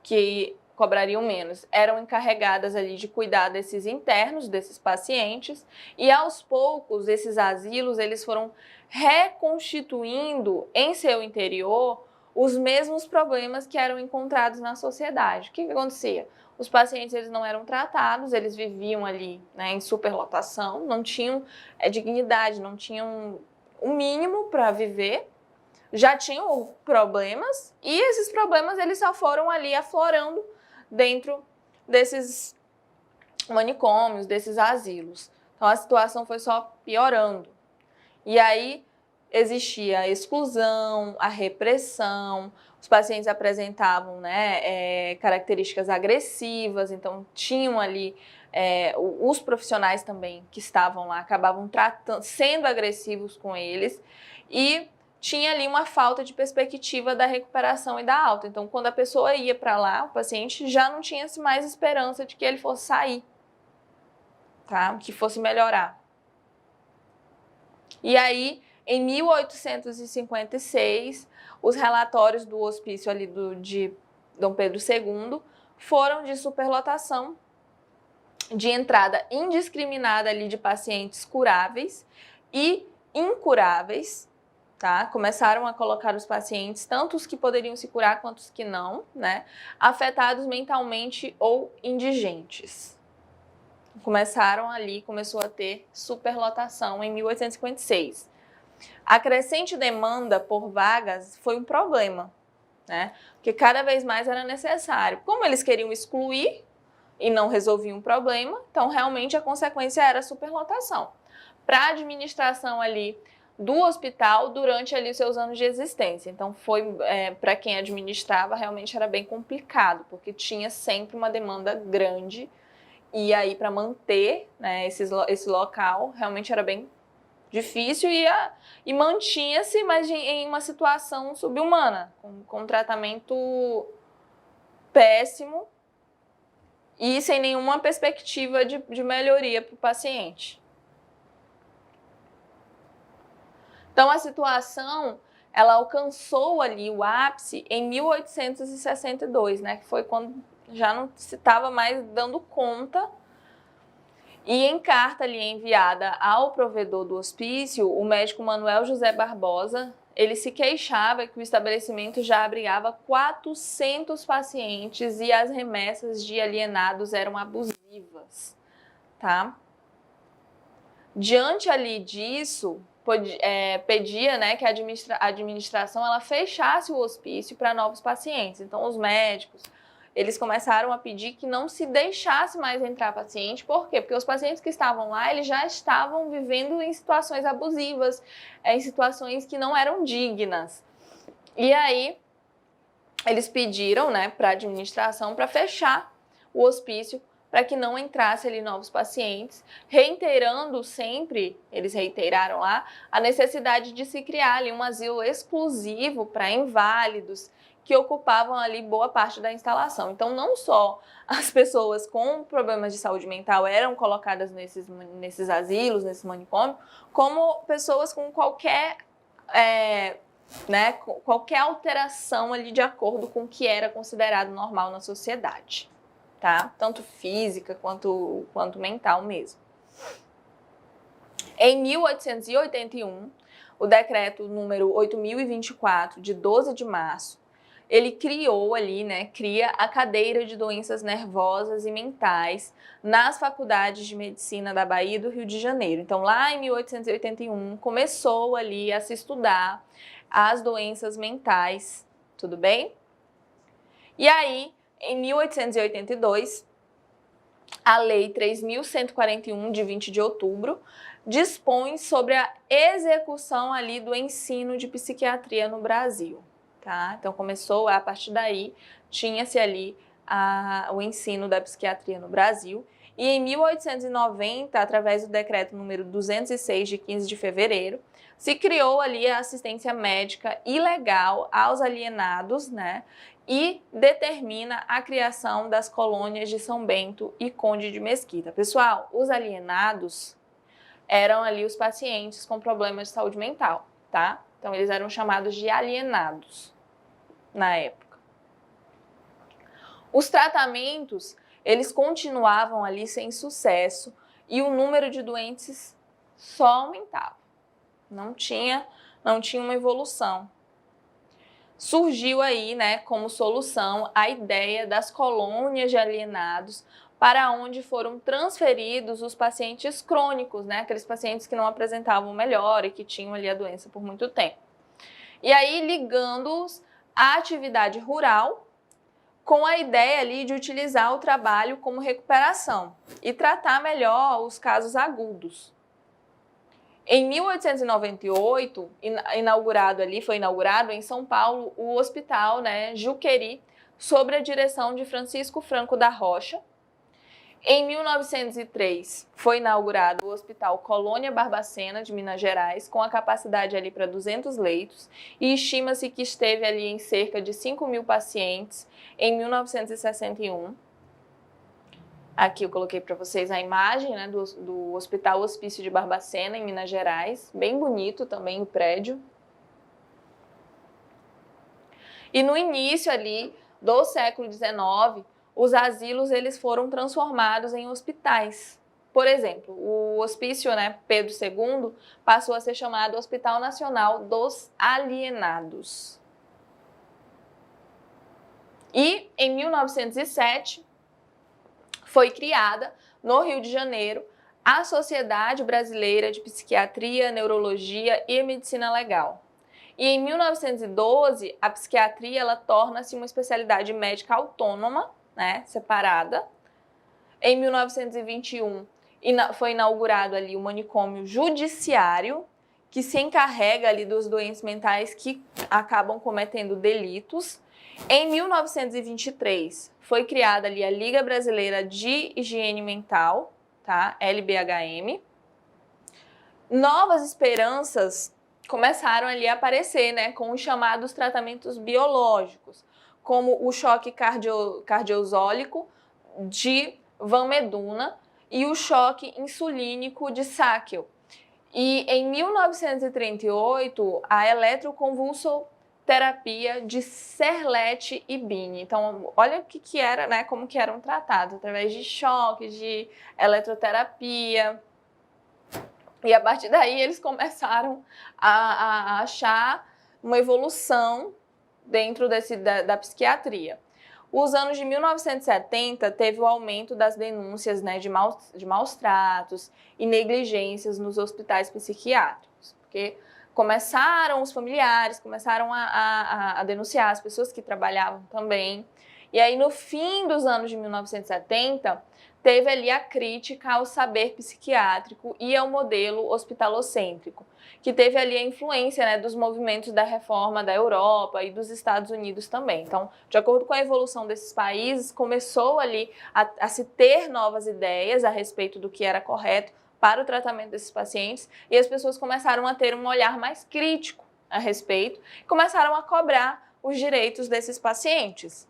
que cobrariam menos, eram encarregadas ali de cuidar desses internos, desses pacientes, e aos poucos esses asilos eles foram reconstituindo em seu interior os mesmos problemas que eram encontrados na sociedade. O que acontecia? Os pacientes eles não eram tratados, eles viviam ali, né, em superlotação, não tinham dignidade, não tinham o mínimo para viver, já tinham problemas e esses problemas eles só foram ali aflorando dentro desses manicômios, desses asilos. Então a situação foi só piorando. E aí existia a exclusão, a repressão, os pacientes apresentavam, né, características agressivas, então tinham ali os profissionais também que estavam lá acabavam sendo agressivos com eles e tinha ali uma falta de perspectiva da recuperação e da alta. Então, quando a pessoa ia para lá, o paciente já não tinha mais esperança de que ele fosse sair, tá? Que fosse melhorar. E aí, em 1856, os relatórios do hospício ali de Dom Pedro II foram de superlotação, de entrada indiscriminada ali de pacientes curáveis e incuráveis, tá? Começaram a colocar os pacientes, tanto os que poderiam se curar quanto os que não, né? Afetados mentalmente ou indigentes. Começou a ter superlotação em 1856. A crescente demanda por vagas foi um problema, né? Porque cada vez mais era necessário. Como eles queriam excluir e não resolviam o problema, então realmente a consequência era a superlotação. Para a administração ali do hospital durante ali os seus anos de existência. Então foi, para quem administrava, realmente era bem complicado, porque tinha sempre uma demanda grande e aí para manter, né, esse local realmente era bem difícil e mantinha-se, mas em uma situação subhumana, com tratamento péssimo e sem nenhuma perspectiva de melhoria para o paciente. Então, a situação, ela alcançou ali o ápice em 1862, né, que foi quando já não se estava mais dando conta. E em carta ali enviada ao provedor do hospício, o médico Manuel José Barbosa, ele se queixava que o estabelecimento já abrigava 400 pacientes e as remessas de alienados eram abusivas, tá? Diante ali disso, pedia, né, que a administração ela fechasse o hospício para novos pacientes. Então, os médicos, eles começaram a pedir que não se deixasse mais entrar paciente. Por quê? Porque os pacientes que estavam lá, eles já estavam vivendo em situações abusivas, em situações que não eram dignas. E aí, eles pediram, né, para a administração para fechar o hospício para que não entrasse ali novos pacientes, reiterando sempre, eles reiteraram lá, a necessidade de se criar ali um asilo exclusivo para inválidos que ocupavam ali boa parte da instalação. Então, não só as pessoas com problemas de saúde mental eram colocadas nesses asilos, nesse manicômio, como pessoas com qualquer qualquer alteração ali de acordo com o que era considerado normal na sociedade, tá? Tanto física quanto mental mesmo. Em 1881, o decreto número 8.024, de 12 de março, ele criou ali, cria a cadeira de doenças nervosas e mentais nas faculdades de medicina da Bahia e do Rio de Janeiro. Então, lá em 1881, começou ali a se estudar as doenças mentais, tudo bem? E aí, em 1882, a Lei 3.141, de 20 de outubro, dispõe sobre a execução ali do ensino de psiquiatria no Brasil. Tá? Então, começou, a partir daí, tinha-se ali o ensino da psiquiatria no Brasil. E em 1890, através do decreto número 206, de 15 de fevereiro, se criou ali a assistência médica ilegal aos alienados, e determina a criação das colônias de São Bento e Conde de Mesquita. Pessoal, os alienados eram ali os pacientes com problemas de saúde mental, tá? Então, eles eram chamados de alienados na época. Os tratamentos, eles continuavam ali sem sucesso e o número de doentes só aumentava. Não tinha uma evolução. Surgiu aí, como solução, a ideia das colônias de alienados, para onde foram transferidos os pacientes crônicos, aqueles pacientes que não apresentavam melhora e que tinham ali a doença por muito tempo. E aí, ligando-os à atividade rural, com a ideia ali de utilizar o trabalho como recuperação e tratar melhor os casos agudos. Em 1898, foi inaugurado em São Paulo o Hospital Juqueri, sob a direção de Francisco Franco da Rocha. Em 1903, foi inaugurado o Hospital Colônia Barbacena, de Minas Gerais, com a capacidade ali para 200 leitos, e estima-se que esteve ali em cerca de 5.000 pacientes em 1961. Aqui eu coloquei para vocês a imagem do Hospital Hospício de Barbacena, em Minas Gerais. Bem bonito também o prédio. E no início ali do século XIX, os asilos eles foram transformados em hospitais. Por exemplo, o hospício Pedro II passou a ser chamado Hospital Nacional dos Alienados. E em 1907 foi criada no Rio de Janeiro a Sociedade Brasileira de Psiquiatria, Neurologia e Medicina Legal. E em 1912 a psiquiatria ela torna-se uma especialidade médica autônoma, separada. Em 1921, foi inaugurado ali o manicômio judiciário, que se encarrega ali dos doentes mentais que acabam cometendo delitos. Em 1923, foi criada ali a Liga Brasileira de Higiene Mental, tá? LBHM. Novas esperanças começaram ali a aparecer, com os chamados tratamentos biológicos, como o choque cardiozólico de Van Meduna e o choque insulínico de Sackel. E em 1938, a eletroconvulsoterapia de Serlette e Bini. Então, olha o que era, como que eram tratados, através de choques, de eletroterapia. E a partir daí eles começaram a achar uma evolução dentro da psiquiatria. Os anos de 1970 teve o aumento das denúncias de maus tratos e negligências nos hospitais psiquiátricos, porque os familiares começaram a denunciar, as pessoas que trabalhavam também. E aí, no fim dos anos de 1970, teve ali a crítica ao saber psiquiátrico e ao modelo hospitalocêntrico, que teve ali a influência, né, dos movimentos da reforma da Europa e dos Estados Unidos também. Então, de acordo com a evolução desses países, começou ali a se ter novas ideias a respeito do que era correto para o tratamento desses pacientes, e as pessoas começaram a ter um olhar mais crítico a respeito, e começaram a cobrar os direitos desses pacientes.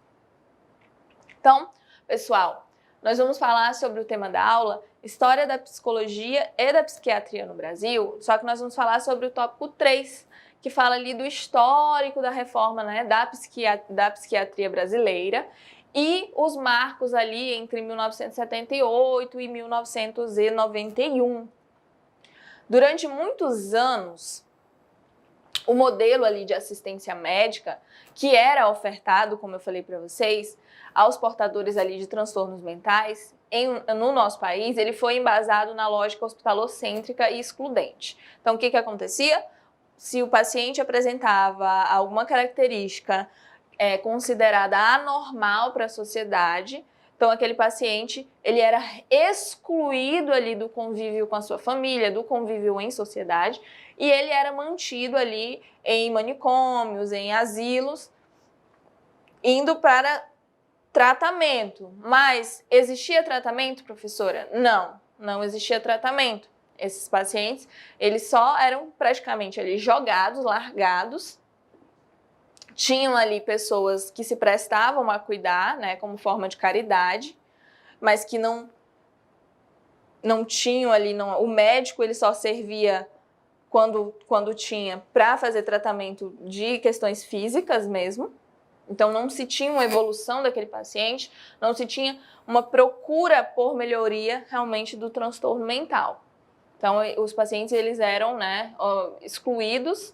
Então, pessoal, nós vamos falar sobre o tema da aula, história da psicologia e da psiquiatria no Brasil, só que nós vamos falar sobre o tópico 3, que fala ali do histórico da reforma, né, da psiquiatria brasileira e os marcos ali entre 1978 e 1991. Durante muitos anos, o modelo ali de assistência médica, que era ofertado, como eu falei para vocês, aos portadores ali de transtornos mentais, no nosso país, ele foi embasado na lógica hospitalocêntrica e excludente. Então, o que acontecia? Se o paciente apresentava alguma característica considerada anormal para a sociedade, então aquele paciente ele era excluído ali do convívio com a sua família, do convívio em sociedade, e ele era mantido ali em manicômios, em asilos, indo para tratamento. Mas existia tratamento, professora? Não, não existia tratamento. Esses pacientes, eles só eram praticamente ali jogados, largados. Tinham ali pessoas que se prestavam a cuidar, né, como forma de caridade, mas que não tinham ali, o médico ele só servia quando tinha para fazer tratamento de questões físicas mesmo. Então, não se tinha uma evolução daquele paciente, não se tinha uma procura por melhoria realmente do transtorno mental. Então, os pacientes eles eram, né, excluídos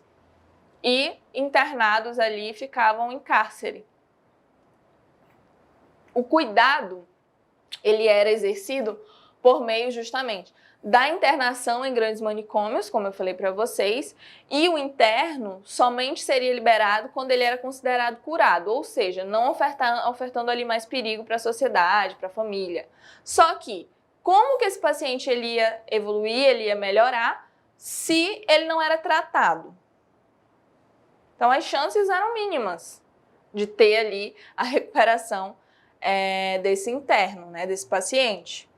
e internados ali, ficavam em cárcere. O cuidado, ele era exercido por meio justamente da internação em grandes manicômios, como eu falei para vocês, e o interno somente seria liberado quando ele era considerado curado, ou seja, não ofertando ali mais perigo para a sociedade, para a família. Só que, como que esse paciente ele ia evoluir, ele ia melhorar, se ele não era tratado? Então, as chances eram mínimas de ter ali a recuperação desse interno, né, desse paciente.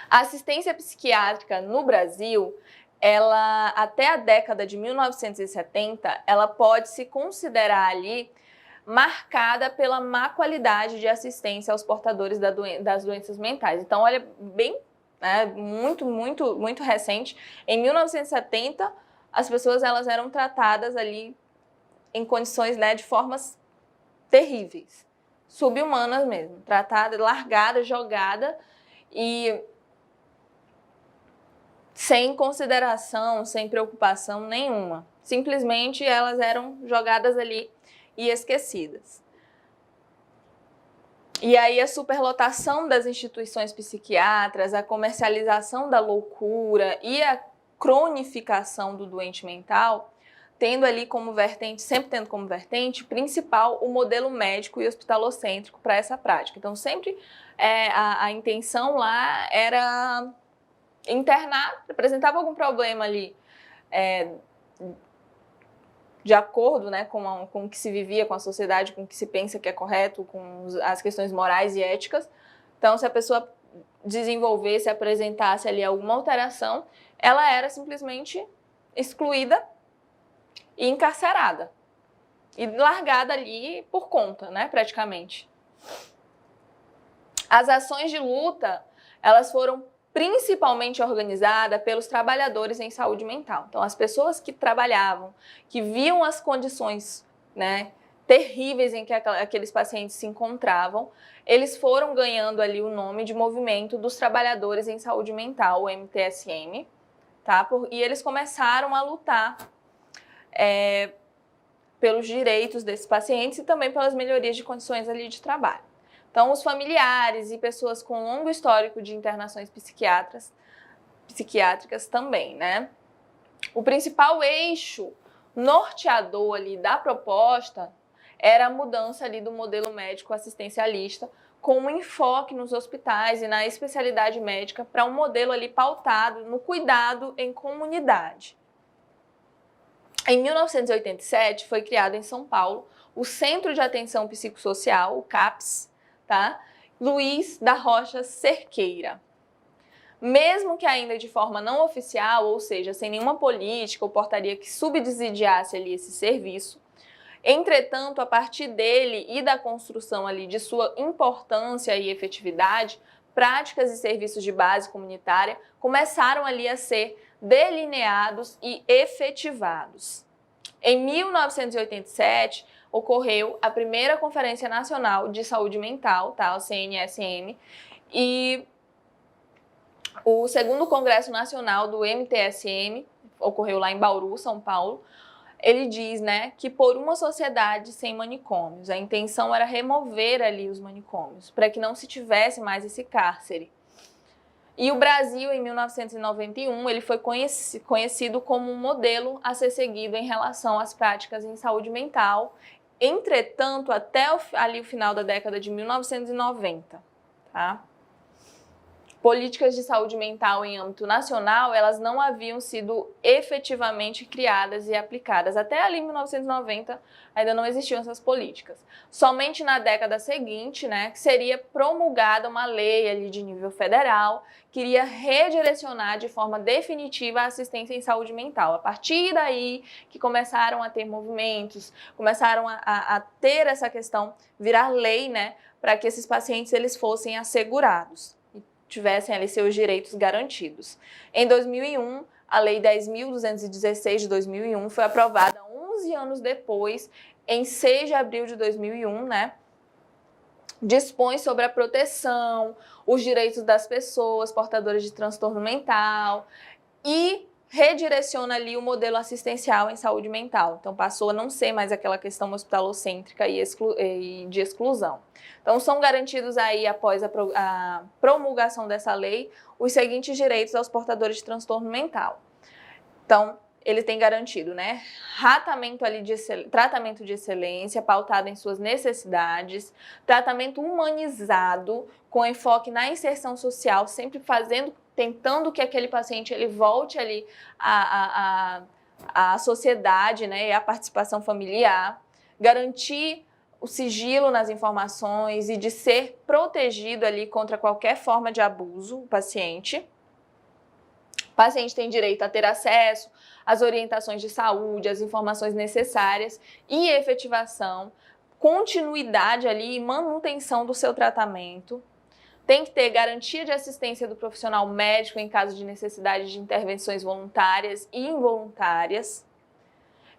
A assistência psiquiátrica no Brasil, ela até a década de 1970, ela pode se considerar ali marcada pela má qualidade de assistência aos portadores das doenças mentais. Então, olha, bem, né, muito recente. Em 1970, as pessoas elas eram tratadas ali em condições, né, de formas terríveis, subhumanas mesmo, tratada, largada, jogada e sem consideração, sem preocupação nenhuma. Simplesmente elas eram jogadas ali e esquecidas. E aí a superlotação das instituições psiquiátricas, a comercialização da loucura e a cronificação do doente mental, tendo ali como vertente, sempre tendo como vertente principal o modelo médico e hospitalocêntrico para essa prática. Então sempre a intenção lá era internar, apresentava algum problema ali de acordo, né, com o que se vivia, com a sociedade, com o que se pensa que é correto, com as questões morais e éticas. Então, se a pessoa desenvolvesse, apresentasse ali alguma alteração, ela era simplesmente excluída e encarcerada. E largada ali por conta, né, praticamente. As ações de luta, elas foram principalmente organizada pelos trabalhadores em saúde mental. Então, as pessoas que trabalhavam, que viam as condições, né, terríveis em que aqueles pacientes se encontravam, eles foram ganhando ali o nome de Movimento dos Trabalhadores em Saúde Mental, o MTSM, tá? E eles começaram a lutar pelos direitos desses pacientes e também pelas melhorias de condições ali de trabalho. Então, os familiares e pessoas com longo histórico de internações psiquiátricas também, né? O principal eixo norteador ali da proposta era a mudança ali do modelo médico assistencialista com um enfoque nos hospitais e na especialidade médica para um modelo ali pautado no cuidado em comunidade. Em 1987 foi criado em São Paulo o Centro de Atenção Psicossocial, o CAPS, tá? Luiz da Rocha Cerqueira. Mesmo que ainda de forma não oficial, ou seja, sem nenhuma política ou portaria que subsidiasse ali esse serviço, entretanto, a partir dele e da construção ali de sua importância e efetividade, práticas e serviços de base comunitária começaram ali a ser delineados e efetivados. Em 1987, ocorreu a primeira Conferência Nacional de Saúde Mental, tá, o CNSM, e o segundo Congresso Nacional do MTSM, ocorreu lá em Bauru, São Paulo. Ele diz, né, que por uma sociedade sem manicômios, a intenção era remover ali os manicômios, para que não se tivesse mais esse cárcere. E o Brasil, em 1991, ele foi conhecido como um modelo a ser seguido em relação às práticas em saúde mental. Entretanto, até ali o final da década de 1990, tá? Políticas de saúde mental em âmbito nacional, elas não haviam sido efetivamente criadas e aplicadas. Até ali em 1990 ainda não existiam essas políticas. Somente na década seguinte, né, que seria promulgada uma lei ali de nível federal que iria redirecionar de forma definitiva a assistência em saúde mental. A partir daí que começaram a ter movimentos, começaram a ter essa questão virar lei, né, para que esses pacientes eles fossem assegurados, tivessem ali seus direitos garantidos. Em 2001, a Lei 10.216 de 2001 foi aprovada 11 anos depois, em 6 de abril de 2001, né? Dispõe sobre a proteção, os direitos das pessoas portadoras de transtorno mental e redireciona ali o modelo assistencial em saúde mental. Então, passou a não ser mais aquela questão hospitalocêntrica e de exclusão. Então, são garantidos aí, após a promulgação dessa lei, os seguintes direitos aos portadores de transtorno mental. Então, ele tem garantido, né, tratamento de excelência, pautado em suas necessidades, tratamento humanizado, com enfoque na inserção social, sempre tentando que aquele paciente ele volte ali à sociedade, né, e à participação familiar, garantir o sigilo nas informações e de ser protegido ali contra qualquer forma de abuso, o paciente. O paciente tem direito a ter acesso às orientações de saúde, às informações necessárias e efetivação, continuidade ali e manutenção do seu tratamento. Tem que ter garantia de assistência do profissional médico em caso de necessidade de intervenções voluntárias e involuntárias.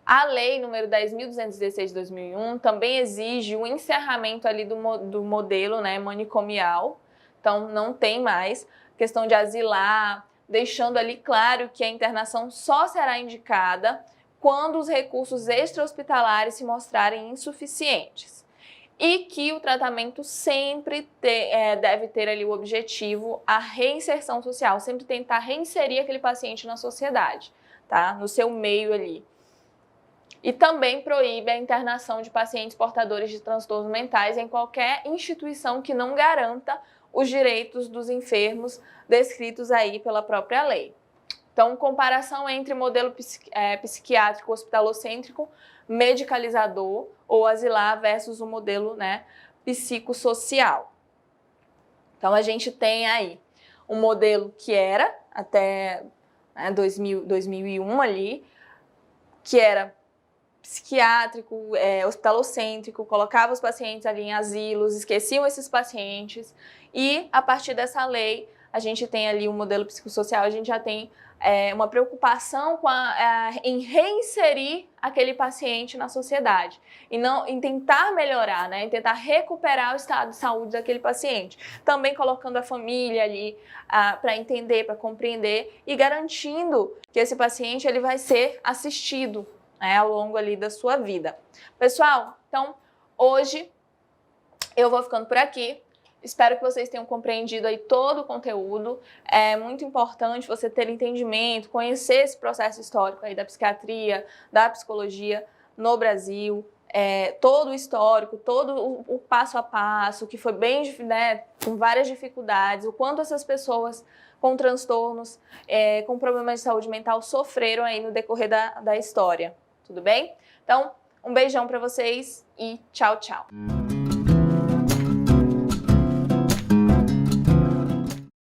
A lei número 10.216 de 2001 também exige o encerramento ali do modelo, né, manicomial. Então, não tem mais questão de asilar, deixando ali claro que a internação só será indicada quando os recursos extra-hospitalares se mostrarem insuficientes. E que o tratamento sempre deve ter ali o objetivo, a reinserção social, sempre tentar reinserir aquele paciente na sociedade, tá? No seu meio ali. E também proíbe a internação de pacientes portadores de transtornos mentais em qualquer instituição que não garanta os direitos dos enfermos descritos aí pela própria lei. Então, comparação entre modelo psiquiátrico hospitalocêntrico, medicalizador ou asilar versus o modelo, né, psicossocial. Então, a gente tem aí um modelo que era até 2001 ali, que era psiquiátrico, hospitalocêntrico, colocava os pacientes ali em asilos, esqueciam esses pacientes e a partir dessa lei a gente tem ali um modelo psicossocial, a gente já tem uma preocupação em reinserir aquele paciente na sociedade e não em tentar melhorar, né, em tentar recuperar o estado de saúde daquele paciente, também colocando a família ali para entender, para compreender e garantindo que esse paciente ele vai ser assistido, né, ao longo ali da sua vida. Pessoal, então hoje eu vou ficando por aqui. Espero que vocês tenham compreendido aí todo o conteúdo. É muito importante você ter entendimento, conhecer esse processo histórico aí da psiquiatria, da psicologia no Brasil, todo o histórico, todo o passo a passo, que foi bem, né, com várias dificuldades, o quanto essas pessoas com transtornos, com problemas de saúde mental sofreram aí no decorrer da história, tudo bem? Então, um beijão para vocês e tchau, tchau!